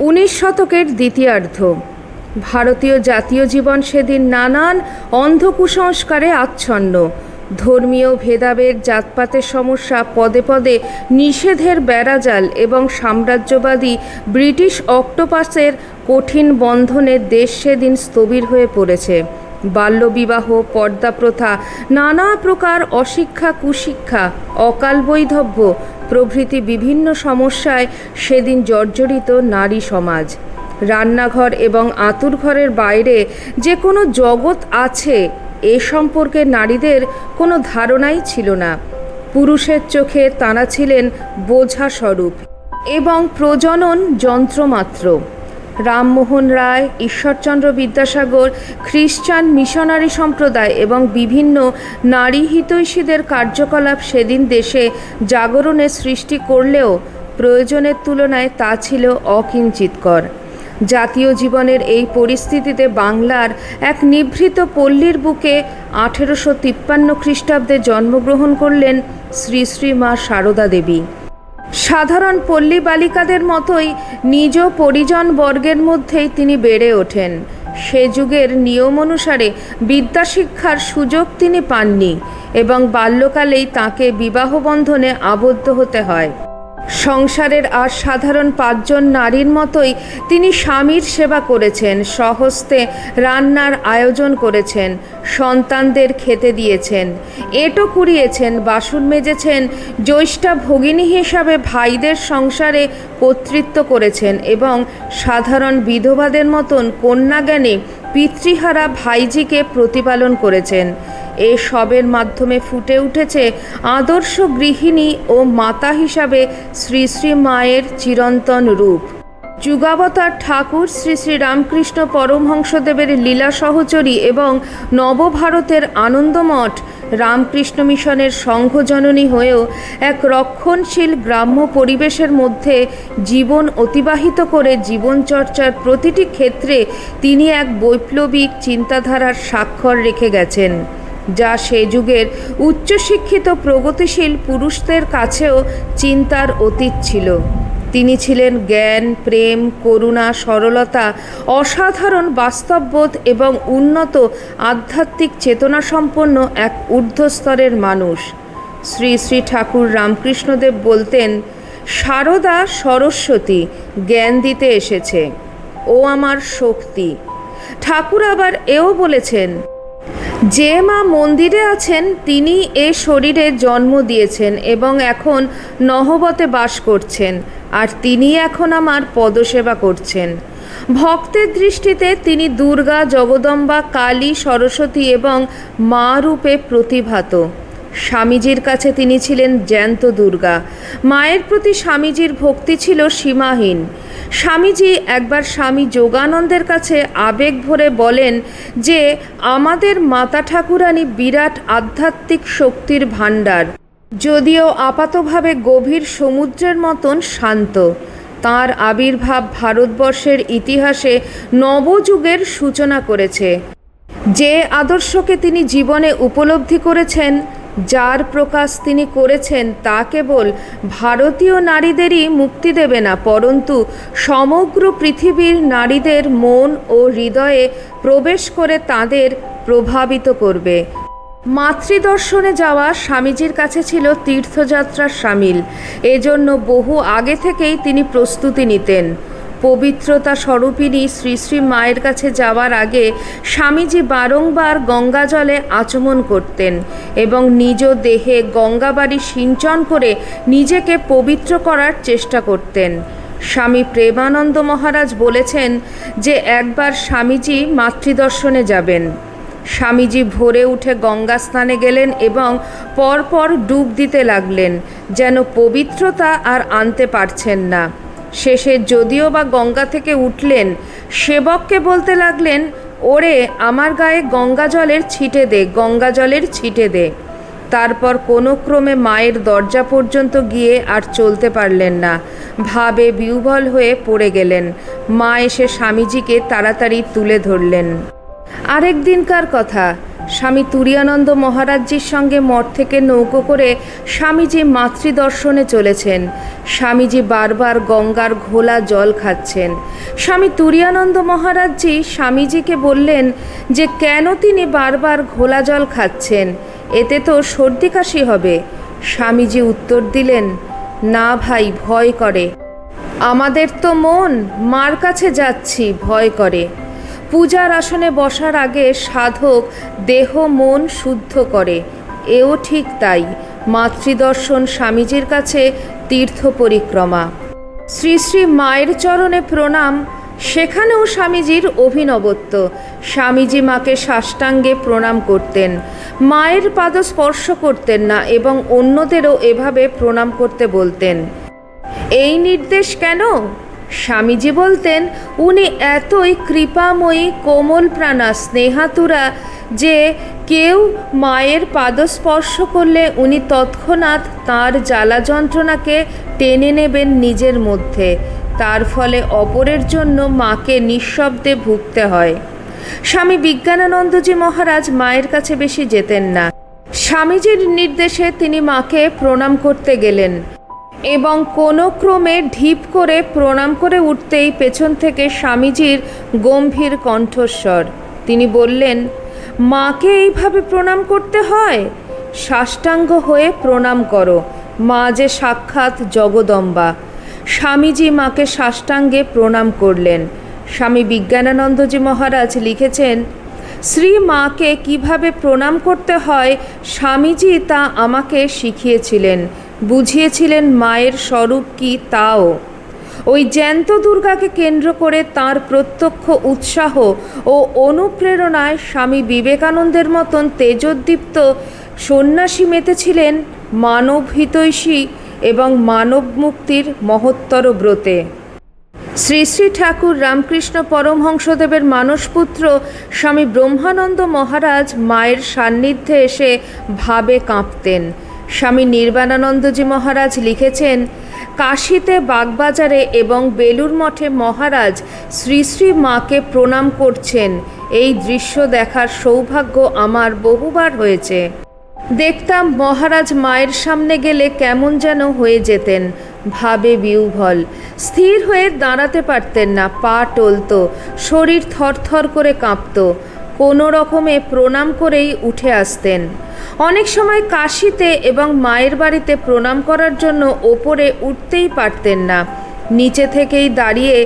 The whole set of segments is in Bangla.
উনিশ শতকের দ্বিতীয়ার্ধ। ভারতীয় জাতীয় জীবন সেদিন নানান অন্ধ কুসংস্কারে আচ্ছন্ন। ধর্মীয় ভেদাভেদ, জাতপাতের সমস্যা, পদে পদে নিষেধের বেড়াজাল এবং সাম্রাজ্যবাদী ব্রিটিশ অক্টোপাসের কঠিন বন্ধনে দেশ সেদিন স্থবির হয়ে পড়েছে। বাল্যবিবাহ, পর্দা প্রথা, নানা প্রকার অশিক্ষা, কুশিক্ষা, অকাল বৈধব্য প্রভৃতি বিভিন্ন সমস্যায় সেদিন জর্জরিত নারী সমাজ। রান্নাঘর এবং আঁতুড়ঘরের বাইরে যে কোনো জগৎ আছে এ সম্পর্কে নারীদের কোনো ধারণাই ছিল না। পুরুষের চোখে তাঁরা ছিলেন বোঝা স্বরূপ এবং প্রজনন যন্ত্রমাত্র। রামমোহন রায়, ঈশ্বরচন্দ্র বিদ্যাসাগর, খ্রিস্টান মিশনারি সম্প্রদায় এবং বিভিন্ন নারী হিতৈষীদের কার্যকলাপ সেদিন দেশে জাগরণের সৃষ্টি করলেও প্রয়োজনের তুলনায় তা ছিল অকিঞ্চিৎকর। জাতীয় জীবনের এই পরিস্থিতিতে বাংলার এক নিভৃত পল্লীর বুকে 1853 খ্রিস্টাব্দে জন্মগ্রহণ করলেন শ্রী শ্রী মা সারদা দেবী। সাধারণ পল্লী বালিকাদের মতোই নিজ পরিজন বর্গের মধ্যেই তিনি বেড়ে ওঠেন। সে যুগের নিয়ম অনুসারে বিদ্যাশিক্ষার সুযোগ তিনি পাননি এবং বাল্যকালেই তাঁকে বিবাহ বন্ধনে আবদ্ধ হতে হয়। সংসারের আর সাধারণ 5 জন নারীর মতোই তিনি স্বামীর সেবা করেছেন, স্বহস্তে রান্নার আয়োজন করেছেন, সন্তানদের খেতে দিয়েছেন, এঁটো কুড়িয়েছেন, বাসন মেজেছেন, জ্যৈষ্ঠা ভগিনী হিসাবে ভাইদের সংসারে কর্তৃত্ব করেছেন এবং সাধারণ বিধবাদের মতন কন্যাজ্ঞানে পিতৃহারা ভাইজিকে প্রতিপালন করেছেন। এ সবের মাধ্যমে ফুটে উঠেছে আদর্শ গৃহিণী ও মাতা হিসাবে শ্রী শ্রী মায়ের চিরন্তন রূপ। যুগাবতার ঠাকুর শ্রী শ্রী রামকৃষ্ণ পরমহংসদেবের লীলা সহচরী এবং নবভারতের আনন্দমঠ রামকৃষ্ণ মিশনের সংঘজননী হয়েও এক রক্ষণশীল গ্রাম্য পরিবেশের মধ্যে জীবন অতিবাহিত করে জীবনচর্চার প্রতিটি ক্ষেত্রে তিনি এক বৈপ্লবিক চিন্তাধারার স্বাক্ষর রেখে গেছেন, যা সে যুগের উচ্চশিক্ষিত প্রগতিশীল পুরুষদের কাছেও চিন্তার অতীত ছিল। তিনি ছিলেন জ্ঞান, প্রেম, করুণা, সরলতা, অসাধারণ বাস্তববোধ এবং উন্নত আধ্যাত্মিক চেতনাসম্পন্ন এক ঊর্ধ্বস্তরের মানুষ। শ্রী শ্রী ঠাকুর রামকৃষ্ণদেব বলতেন, সারদা সরস্বতী জ্ঞান দিতে এসেছে, ও আমার শক্তি। ঠাকুর আবার এও বলেছেন, যে মা মন্দিরে আছেন তিনি এ শরীরে জন্ম দিয়েছেন এবং এখন নহবতে বাস করছেন, আর তিনি এখন আমার পদসেবা করছেন। ভক্তের দৃষ্টিতে তিনি দুর্গা, জগদম্বা, কালী, সরস্বতী এবং মা রূপে প্রতিভাত। স্বামীজির কাছে তিনি ছিলেন জ্যান্ত দুর্গা। মায়ের প্রতি স্বামীজির ভক্তি ছিল সীমাহীন। স্বামীজি একবার স্বামী যোগানন্দের কাছে আবেগ ভরে বলেন যে আমাদের মাতা ঠাকুরানী বিরাট আধ্যাত্মিক শক্তির ভাণ্ডার, যদিও আপাতভাবে গভীর সমুদ্রের মতন শান্ত। তাঁর আবির্ভাব ভারতবর্ষের ইতিহাসে নবযুগের সূচনা করেছে। যে আদর্শকে তিনি জীবনে উপলব্ধি করেছেন, যার প্রকাশ তিনি করেছেন, তা কেবল ভারতীয় নারীদেরই মুক্তি দেবে না, পরন্তু সমগ্র পৃথিবীর নারীদের মন ও হৃদয়ে প্রবেশ করে তাদের প্রভাবিত করবে। মাতৃদর্শনে যাওয়া স্বামীজির কাছে ছিল তীর্থযাত্রার সামিল। এজন্য বহু আগে থেকেই তিনি প্রস্তুতি নিতেন। পবিত্রতা স্বরূপিণী শ্রী শ্রী মায়ের কাছে যাওয়ার আগে স্বামীজি বারংবার গঙ্গা জলে আচমন করতেন এবং নিজ দেহে গঙ্গাবাড়ি সিঞ্চন করে নিজেকে পবিত্র করার চেষ্টা করতেন। স্বামী প্রেমানন্দ মহারাজ বলেছেন যে একবার স্বামীজি মাতৃদর্শনে যাবেন। স্বামীজি ভোরে উঠে গঙ্গা স্নানে গেলেন এবং পরপর ডুব দিতে লাগলেন, যেন পবিত্রতা আর আনতে পারছেন না। শেষে যদিও বা গঙ্গা থেকে উঠলেন, সেবককে বলতে লাগলেন, ওরে আমার গায়ে গঙ্গা জলের ছিটে দে, গঙ্গা জলের ছিটে দে। তারপর কোনো ক্রমে মায়ের দরজা পর্যন্ত গিয়ে আর চলতে পারলেন না, ভাবে বিহ্বল হয়ে পড়ে গেলেন। মা এসে স্বামীজিকে তাড়াতাড়ি তুলে ধরলেন। আরেক দিনকার কথা, স্বামী তুরীয়ানন্দ মহারাজজির সঙ্গে মঠ থেকে নৌকো করে স্বামীজি মাতৃদর্শনে চলেছেন। স্বামীজি বারবার গঙ্গার ঘোলা জল খাচ্ছেন। স্বামী তুরীয়ানন্দ মহারাজজি স্বামীজিকে বললেন যে কেন তিনি বারবার ঘোলা জল খাচ্ছেন, এতে তো সর্দি কাশি হবে। স্বামীজি উত্তর দিলেন, না ভাই, ভয় করে। আমাদের তো মন মার কাছে যাচ্ছি ভয় করে। পূজার আসনে বসার আগে সাধক দেহ মন শুদ্ধ করে, এও ঠিক তাই। মাতৃদর্শন স্বামীজির কাছে তীর্থ পরিক্রমা। শ্রী শ্রী মায়ের চরণে প্রণাম, সেখানেও স্বামীজির অভিনবত্ব। স্বামীজি মাকে সাষ্টাঙ্গে প্রণাম করতেন, মায়ের পাদ স্পর্শ করতেন না এবং অন্যদেরও এভাবে প্রণাম করতে বলতেন। এই নির্দেশ কেন? স্বামীজি বলতেন, উনি এতই কৃপাময়ী, কোমল প্রাণা, স্নেহাতুরা যে কেউ মায়ের পাদস্পর্শ করলে উনি তৎক্ষণাৎ তাঁর জ্বালা যন্ত্রণাকে টেনে নেবেন নিজের মধ্যে। তার ফলে অপরের জন্য মাকে নিঃশব্দে ভুগতে হয়। স্বামী বিজ্ঞানানন্দজি মহারাজ মায়ের কাছে বেশি যেতেন না। স্বামীজির নির্দেশে তিনি মাকে প্রণাম করতে গেলেন এবং কোনো ক্রমে ঢিপ করে প্রণাম করে উঠতেই পেছন থেকে স্বামীজির গম্ভীর কণ্ঠস্বর। তিনি বললেন, মাকে এইভাবে প্রণাম করতে হয়? সাষ্টাঙ্গ হয়ে প্রণাম করো, মা যে সাক্ষাৎ জগদম্বা। স্বামীজি মাকে সাষ্টাঙ্গে প্রণাম করলেন। স্বামী বিজ্ঞানানন্দজি মহারাজ লিখেছেন, শ্রী মাকে কিভাবে প্রণাম করতে হয় স্বামীজি তা আমাকে শিখিয়েছিলেন, বুঝিয়েছিলেন মায়ের স্বরূপ কি তাও। ওই জ্যান্ত দুর্গাকে কেন্দ্র করে তাঁর প্রত্যক্ষ উৎসাহ ও অনুপ্রেরণায় স্বামী বিবেকানন্দের মতন তেজোদ্দীপ্ত সন্ন্যাসী মেতেছিলেন মানব হিতৈষী এবং মানব মুক্তির মহত্তর ব্রতে। শ্রী শ্রী ঠাকুর রামকৃষ্ণ পরমহংসদেবের মানসপুত্র স্বামী ব্রহ্মানন্দ মহারাজ মায়ের সান্নিধ্যে এসে ভাবে কাঁপতেন। স্বামী নির্বাণানন্দজি মহারাজ লিখেছেন, কাশীতে বাগবাজারে এবং বেলুর মঠে মহারাজ শ্রী শ্রী মাকে প্রণাম করছেন, এই দৃশ্য দেখার সৌভাগ্য আমার বহুবার হয়েছে। দেখতাম মহারাজ মায়ের সামনে গেলে কেমন যেন হয়ে যেতেন, ভাবে বিহ্বল, স্থির হয়ে দাঁড়াতে পারতেন না, পা টলত, শরীর থরথর করে কাঁপত। কোনো রকমে প্রণাম করেই উঠে আসতেন। অনেক সময় কাশীতে এবং মায়ের বাড়িতে প্রণাম করার জন্য ওপরে উঠতেই পারতেন না, নিচে থেকেই দাঁড়িয়ে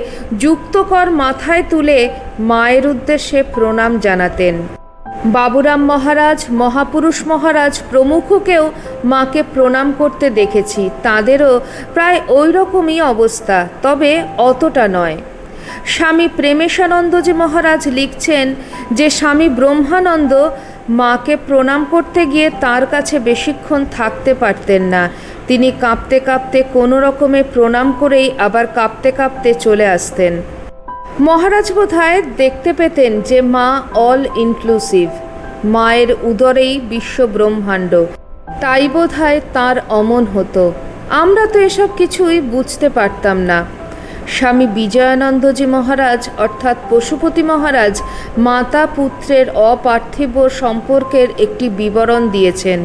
যুক্তকর মাথায় তুলে মায়ের উদ্দেশ্যে প্রণাম জানাতেন। বাবুরাম মহারাজ, মহাপুরুষ মহারাজ প্রমুখকেও মাকে প্রণাম করতে দেখেছি। তাঁদেরও প্রায় ওই রকমই অবস্থা, তবে অতটা নয়। স্বামী প্রেমেশানন্দজি মহারাজ লিখছেন যে স্বামী ব্রহ্মানন্দ মাকে প্রণাম করতে গিয়ে তার কাছে বেশিক্ষণ থাকতে পারতেন না। তিনি কাঁপতে কাঁপতে কোনো রকমে প্রণাম করেই আবার কাঁপতে কাঁপতে চলে আসতেন। মহারাজ বোধহয় দেখতে পেতেন যে মা অল ইনক্লুসিভ, মায়ের উদরেই বিশ্ব ব্রহ্মাণ্ড, তাই বোধহয় তাঁর অমন হতো। আমরা তো এসব কিছুই বুঝতে পারতাম না। স্বামী বিজয়ানন্দজি মহারাজ অর্থাৎ পশুপতি মহারাজ মাতা পুত্রের অপার্থিব সম্পর্কের একটি বিবরণ দিয়েছেন।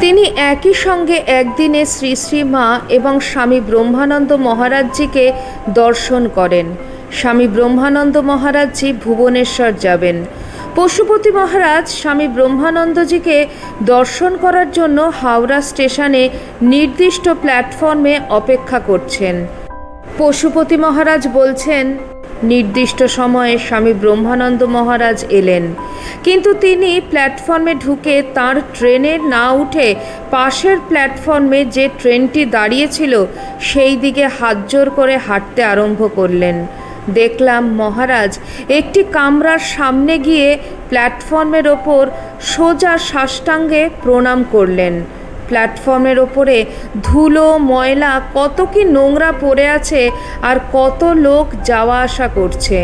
তিনি একই সঙ্গে একদিনে শ্রী শ্রী মা এবং স্বামী ব্রহ্মানন্দ মহারাজজিকে দর্শন করেন। স্বামী ব্রহ্মানন্দ মহারাজজি ভুবনেশ্বর যাবেন। পশুপতি মহারাজ স্বামী ব্রহ্মানন্দজিকে দর্শন করার জন্য হাওড়া স্টেশনে নির্দিষ্ট প্ল্যাটফর্মে অপেক্ষা করছেন। পশুপতি মহারাজ বলছেন, নির্দিষ্ট সময়ে স্বামী ব্রহ্মানন্দ মহারাজ এলেন, কিন্তু তিনি প্ল্যাটফর্মে ঢুকে তার ট্রেনে না উঠে পাশের প্ল্যাটফর্মে যে ট্রেনটি দাঁড়িয়েছিল সেই দিকে হাতজোড় করে হাঁটতে আরম্ভ করলেন। দেখলাম মহারাজ একটি কামরার সামনে গিয়ে প্ল্যাটফর্মের ওপর সোজা সাষ্টাঙ্গে প্রণাম করলেন। প্ল্যাটফর্মের ওপরে ধুলো, ময়লা, কত কি নোংরা পড়ে আছে আর কত লোক যাওয়া আসা করছে,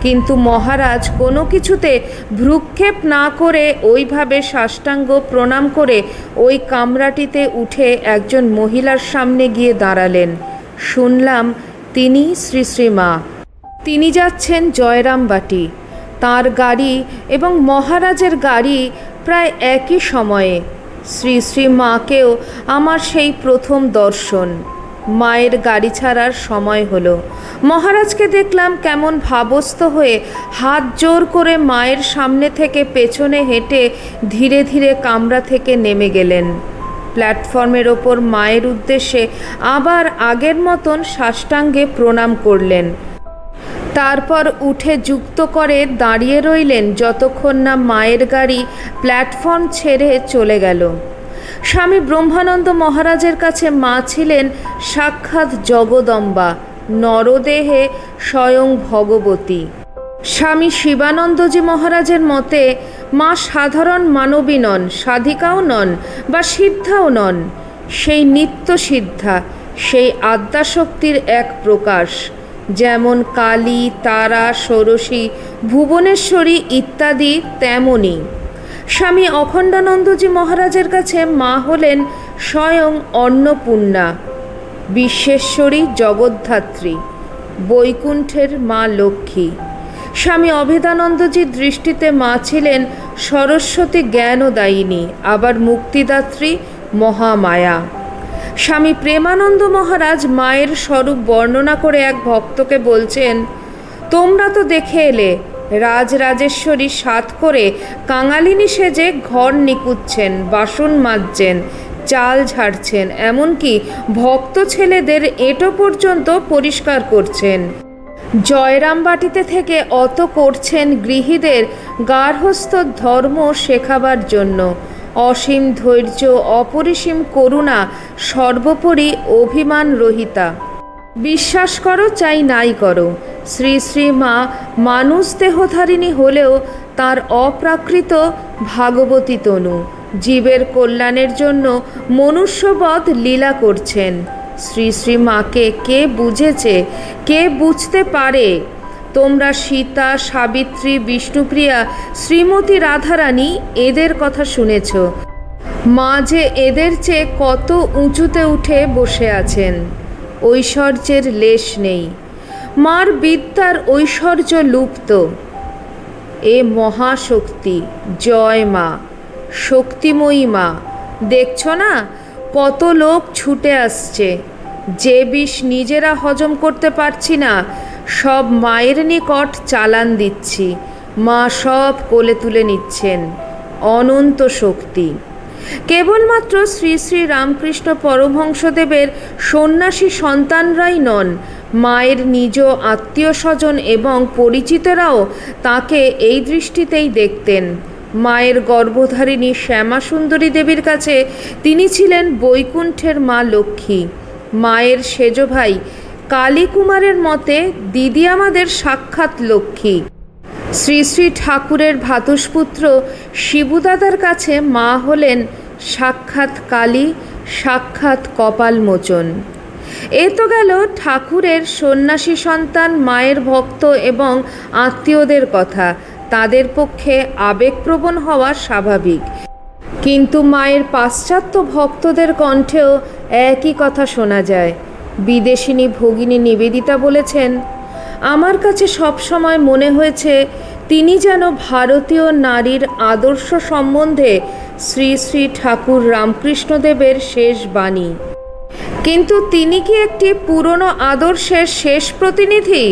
কিন্তু মহারাজ কোনো কিছুতে ভ্রুক্ষেপ না করে ওইভাবে সাষ্টাঙ্গ প্রণাম করে ওই কামরাটিতে উঠে একজন মহিলার সামনে গিয়ে দাঁড়ালেন। শুনলাম তিনি শ্রী শ্রী মা। তিনি যাচ্ছেন জয়রামবাটি। তার গাড়ি এবং মহারাজের গাড়ি প্রায় একই সময়ে। শ্রী শ্রী মাকেও আমার সেই প্রথম দর্শন। মায়ের গাড়ি ছাড়ার সময় হলো। মহারাজকে দেখলাম কেমন ভাবস্থ হয়ে হাত জোর করে মায়ের সামনে থেকে পেছনে হেঁটে ধীরে ধীরে কামরা থেকে নেমে গেলেন। প্ল্যাটফর্মের ওপর মায়ের উদ্দেশ্যে আবার আগের মতন সাষ্টাঙ্গে প্রণাম করলেন। তারপর উঠে যুক্ত করে দাঁড়িয়ে রইলেন যতক্ষণ না মায়ের গাড়ি প্ল্যাটফর্ম ছেড়ে চলে গেল। স্বামী ব্রহ্মানন্দ মহারাজের কাছে মা ছিলেন সাক্ষাৎ জগদম্বা, নরদেহে স্বয়ং ভগবতী। স্বামী শিবানন্দজি মহারাজের মতে মা সাধারণ মানবী নন, সাধিকাও নন বা সিদ্ধাও নন, সেই নিত্য সিদ্ধা, সেই আদ্যাশক্তির এক প্রকাশ। যেমন কালী, তারা, ষোড়শী, ভুবনেশ্বরী ইত্যাদি তেমনি স্বামী অখণ্ডানন্দজি মহারাজের কাছে মা হলেন স্বয়ং অন্নপূর্ণা, বিশ্বেশ্বরী, জগদ্ধাত্রী, বৈকুণ্ঠের মা লক্ষ্মী। স্বামী অভেদানন্দজির দৃষ্টিতে মা ছিলেন সরস্বতী জ্ঞানদায়িনী, আবার মুক্তিদাত্রী, মহামায়া। স্বামী প্রেমানন্দ মহারাজ মায়ের স্বরূপ বর্ণনা করে এক ভক্তকে বলছেন, তোমরা তো দেখে এলে রাজরাজেশ্বরী সাত করে কাঙালিনী সেজে ঘর নিকুচ্ছেন, বাসন মাজছেন, চাল ঝাড়ছেন, এমনকি ভক্ত ছেলেদের এঁটো পর্যন্ত পরিষ্কার করছেন। জয়রামবাটিতে থেকে অত করছেন গৃহীদের গার্হস্থ্য ধর্ম শেখাবার জন্য। অসীম ধৈর্য, অপরিসীম করুণা, সর্বোপরি অভিমান রহিতা। বিশ্বাস করো চাই নাই করো, শ্রী শ্রী মা মানুষ দেহধারিণী হলেও তার অপ্রাকৃত ভাগবতী তনু, জীবের কল্যাণের জন্য মনুষ্যবধ লীলা করছেন। শ্রী শ্রী মাকে কে বুঝেছে, কে বুঝতে পারে? তোমরা সীতা, সাবিত্রী, বিষ্ণুপ্রিয়া, শ্রীমতী রাধারানী এদের কথা শুনেছ। মা যে এদের চেয়ে কত উঁচুতে উঠে বসে আছেন, ঐশ্বর্যের লেশ নেই। মার বিদ্যার ঐশ্বর্য লুপ্ত। এ মহাশক্তি, জয় মা, শক্তিময়ী মা। দেখছ না কত লোক ছুটে আসছে। যে বিষ নিজেরা হজম করতে পারছি না, সব মায়ের নিকট চালান দিচ্ছি। মা সব কোলে তুলে নিচ্ছেন। অনন্ত শক্তি। কেবলমাত্র শ্রী শ্রী রামকৃষ্ণ পরমহংসদেবের সন্ন্যাসী সন্তানরাই নন, মায়ের নিজ আত্মীয় স্বজন এবং পরিচিতরাও তাকে এই দৃষ্টিতেই দেখতেন। মায়ের গর্ভধারিণী শ্যামাসুন্দরী দেবীর কাছে তিনি ছিলেন বৈকুণ্ঠের মা লক্ষ্মী। মায়ের সেজ ভাই কালীকুমারের মতে দিদি আমাদের সাক্ষাৎ লক্ষ্মী। শ্রী শ্রী ঠাকুরের ভ্রাতুষ্পুত্র শিবুদাদার কাছে মা হলেন সাক্ষাৎ কালী, সাক্ষাৎ কপালমোচন। এ তো গেল ঠাকুরের সন্ন্যাসী সন্তান, মায়ের ভক্ত এবং আত্মীয়দের কথা। তাদের পক্ষে আবেগপ্রবণ হওয়া স্বাভাবিক, কিন্তু মায়ের পাশ্চাত্য ভক্তদের কণ্ঠেও একই কথা শোনা যায়। বিদেশিনী ভগিনী নিবেদিতা বলেছেন, আমার কাছে সবসময় মনে হয়েছে তিনি যেন ভারতীয় নারীর আদর্শ সম্বন্ধে শ্রী শ্রী ঠাকুর রামকৃষ্ণদেবের শেষ বাণী। কিন্তু তিনি কি একটি পুরনো আদর্শের শেষ প্রতিনিধি,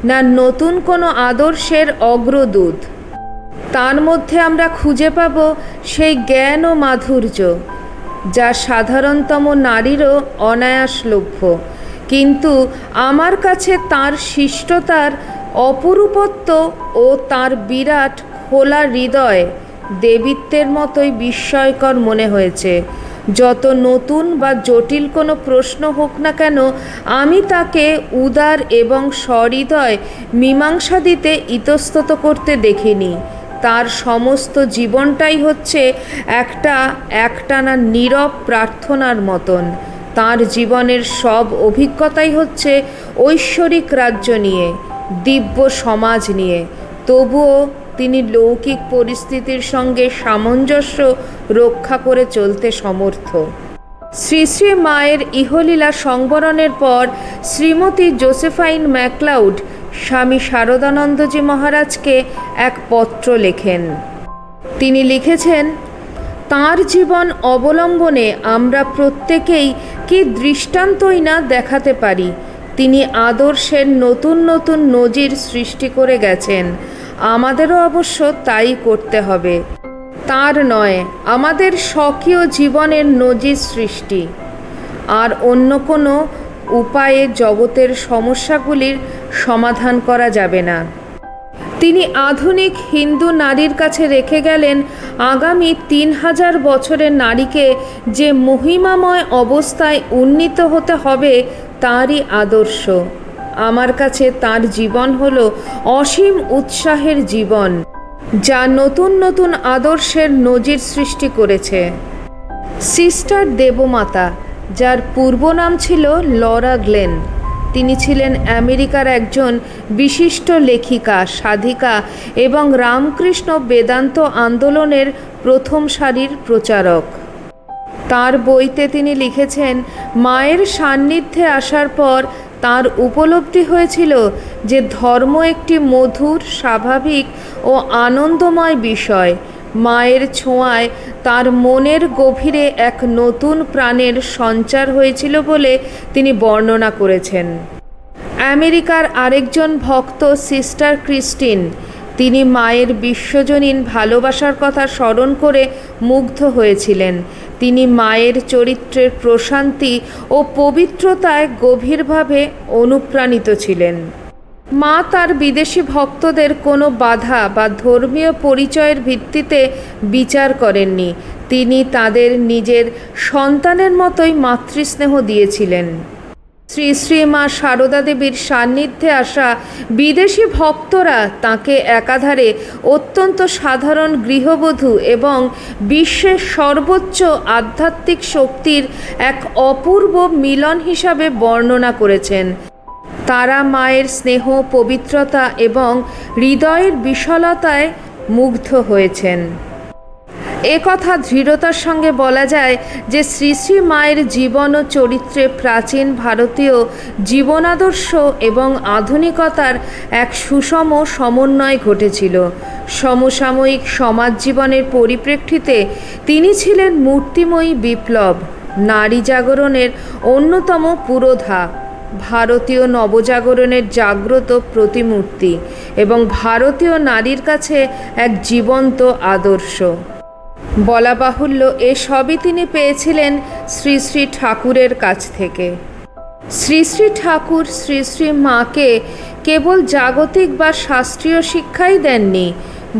না নতুন কোনো আদর্শের অগ্রদূত? তার মধ্যে আমরা খুঁজে পাব সেই জ্ঞান ও মাধুর্য, যা সাধারণতম নারীরও অনায়াসলভ্য। কিন্তু আমার কাছে তার শিষ্টতার অপরূপত্ব ও তার বিরাট খোলা হৃদয় দেবীত্বের মতোই বিস্ময়কর মনে হয়েছে। যত নতুন বা জটিল কোনো প্রশ্ন হোক না কেন, আমি তাকে উদার এবং সহৃদয় মীমাংসা দিতে ইতস্তত করতে দেখিনি। তার সমস্ত জীবনটাই হচ্ছে একটানা নীরব প্রার্থনার মতন। তার জীবনের সব অভিজ্ঞতাই হচ্ছে ঐশ্বরিক রাজ্য নিয়ে, দিব্য সমাজ নিয়ে। তবুও তিনি লৌকিক পরিস্থিতির সঙ্গে সামঞ্জস্য রক্ষা করে চলতে সমর্থ। শ্রী শ্রী মায়ের ইহলীলা সংবরণের পর শ্রীমতী জোসেফাইন ম্যাকলাউড স্বামী শারদানন্দজি মহারাজকে এক পত্র লেখেন। তিনি লিখেছেন, তাঁর জীবন অবলম্বনে আমরা প্রত্যেকেই কি দৃষ্টান্তই না দেখাতে পারি। তিনি আদর্শের নতুন নতুন নজির সৃষ্টি করে গেছেন, আমাদেরও অবশ্য তাই করতে হবে। তার নয়, আমাদের স্বকীয় জীবনের নজির সৃষ্টি। আর অন্য কোনো উপায়ে জগতের সমস্যাগুলির সমাধান করা যাবে না। তিনি আধুনিক হিন্দু নারীর কাছে রেখে গেলেন আগামী 3000 বছরের নারীকে যে মহিমাময় অবস্থায় উন্নীত হতে হবে তারই আদর্শ। আমার কাছে তার জীবন হলো অসীম উৎসাহের জীবন, যা নতুন নতুন আদর্শের নজির সৃষ্টি করেছে। সিস্টার দেবমাতা, যার পূর্ব নাম ছিল লরা গ্লেন, তিনি ছিলেন আমেরিকার একজন বিশিষ্ট লেখিকা, সাধিকা এবং রামকৃষ্ণ বেদান্ত আন্দোলনের প্রথম সারির প্রচারক। তার বইতে তিনি লিখেছেন, মায়ের সান্নিধ্যে আসার পর তার উপলব্ধি হয়েছিল যে ধর্ম একটি মধুর, স্বাভাবিক ও আনন্দময় বিষয়। মায়ের ছোঁয়ায় তার মনের গভীরে এক নতুন প্রাণের সঞ্চার হয়েছিল বলে তিনি বর্ণনা করেছেন। আমেরিকার আরেকজন ভক্ত সিস্টার ক্রিস্টিন, তিনি মায়ের বিশ্বজনীন ভালোবাসার কথা স্মরণ করে মুগ্ধ হয়েছিলেন। তিনি মায়ের চরিত্রের প্রশান্তি ও পবিত্রতায় গভীরভাবে অনুপ্রাণিত ছিলেন। মা তার বিদেশি ভক্তদের কোনো বাধা বা ধর্মীয় পরিচয়ের ভিত্তিতে বিচার করেননি। তিনি তাদের নিজের সন্তানের মতোই মাতৃস্নেহ দিয়েছিলেন। শ্রী শ্রী মা সারদা দেবীর সান্নিধ্যে আসা বিদেশি ভক্তরা তাকে একাধারে অত্যন্ত সাধারণ গৃহবধূ এবং বিশ্বের সর্বোচ্চ আধ্যাত্মিক শক্তির এক অপূর্ব মিলন হিসাবে বর্ণনা করেছেন। তারা মায়ের স্নেহ, পবিত্রতা এবং হৃদয়ের বিশালতায় মুগ্ধ হয়েছেন। একথা দৃঢ়তার সঙ্গে বলা যায় যে শ্রী শ্রী মায়ের জীবন ও চরিত্রে প্রাচীন ভারতীয় জীবনাদর্শ এবং আধুনিকতার এক সুষম সমন্বয় ঘটেছিল। সমসাময়িক সমাজ জীবনের পরিপ্রেক্ষিতে তিনি ছিলেন মূর্তিময়ী বিপ্লব, নারী জাগরণের অন্যতম পুরোধা, ভারতীয় নবজাগরণের জাগ্রত প্রতিমূর্তি এবং ভারতীয় নারীর কাছে এক জীবন্ত আদর্শ। বলা বাহুল্য, এসবই তিনি পেয়েছিলেন শ্রী শ্রী ঠাকুরের কাছ থেকে। শ্রী শ্রী ঠাকুর শ্রী শ্রী মাকে কেবল জাগতিক বা শাস্ত্রীয় শিক্ষাই দেননি,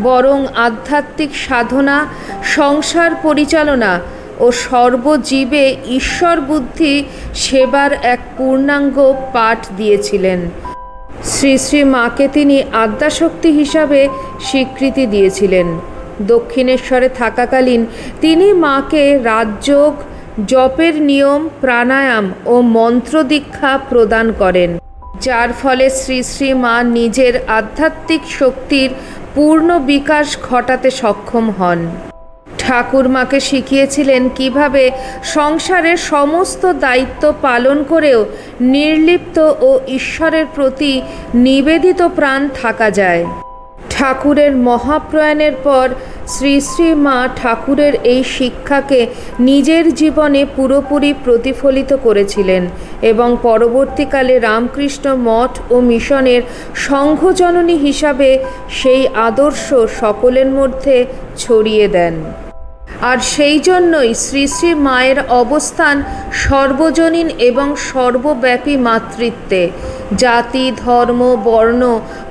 বরং আধ্যাত্মিক সাধনা, সংসার পরিচালনা ও সর্বজীবে ঈশ্বর বুদ্ধি সেবার এক পূর্ণাঙ্গ পাঠ দিয়েছিলেন। শ্রী শ্রী মাকে তিনি আদ্যাশক্তি হিসাবে স্বীকৃতি দিয়েছিলেন। দক্ষিণেশ্বরে থাকাকালীন তিনি মাকে রাজযোগ, জপের নিয়ম, প্রাণায়াম ও মন্ত্র দীক্ষা প্রদান করেন, যার ফলে শ্রী শ্রী মা নিজের আধ্যাত্মিক শক্তির পূর্ণ বিকাশ ঘটাতে সক্ষম হন। ঠাকুর মাকে শিখিয়েছিলেন কিভাবে সংসারের সমস্ত দায়িত্ব পালন করেও নির্লিপ্ত ও ঈশ্বরের প্রতি নিবেদিত প্রাণ থাকা যায়। ঠাকুরের মহাপ্রয়াণের পর শ্রী শ্রী মা ঠাকুরের এই শিক্ষাকে নিজের জীবনে পুরোপুরি প্রতিফলিত করেছিলেন এবং পরবর্তীকালে রামকৃষ্ণ মঠ ও মিশনের সংঘজননী হিসাবে সেই আদর্শ সকলের মধ্যে ছড়িয়ে দেন। আর সেই জন্যই শ্রী শ্রী মায়ের অবস্থান সর্বজনীন এবং সর্বব্যাপী মাতৃত্বে। জাতি, ধর্ম, বর্ণ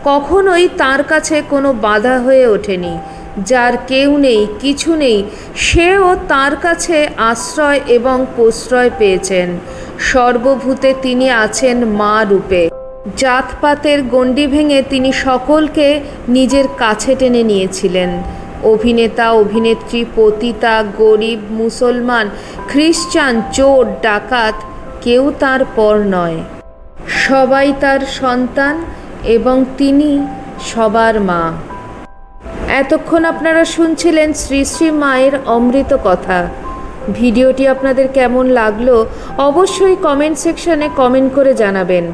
কখনোই তার কাছে কোনো বাধা হয়ে ওঠেনি। যার কেউ নেই, কিছু নেই, সেও তার কাছে আশ্রয় এবং প্রশ্রয় পেয়েছেন। সর্বভূতে তিনি আছেন মা রূপে। জাতপাতের গণ্ডি ভেঙে তিনি সকলকে নিজের কাছে টেনে নিয়েছিলেন। অভিনেতা, অভিনেত্রী, পতিতা, গরিব, মুসলমান, খ্রিস্টান, চোর, ডাকাত, কেউ তার পর নয়। সবাই তার সন্তান এবং তিনি সবার মা। এতক্ষণ আপনারা শুনছিলেন শ্রী শ্রী মায়ের অমৃত কথা। ভিডিওটি আপনাদের কেমন লাগলো অবশ্যই কমেন্ট সেকশনে কমেন্ট করে জানাবেন।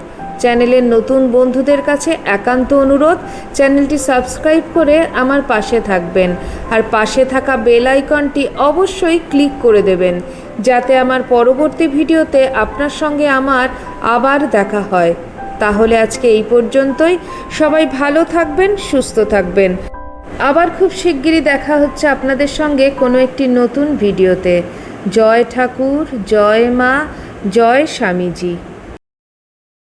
চ্যানেলের নতুন বন্ধুদের কাছে একান্ত অনুরোধ, চ্যানেলটি সাবস্ক্রাইব করে আমার পাশে থাকবেন আর পাশে থাকা বেল আইকনটি অবশ্যই ক্লিক করে দেবেন, যাতে আমার পরবর্তী ভিডিওতে আপনার সঙ্গে আমার আবার দেখা হয়। তাহলে আজকে এই পর্যন্তই। সবাই ভালো থাকবেন, সুস্থ থাকবেন। আবার খুব শিগগিরই দেখা হচ্ছে আপনাদের সঙ্গে কোনো একটি নতুন ভিডিওতে। জয় ঠাকুর, জয় মা, জয় স্বামীজি।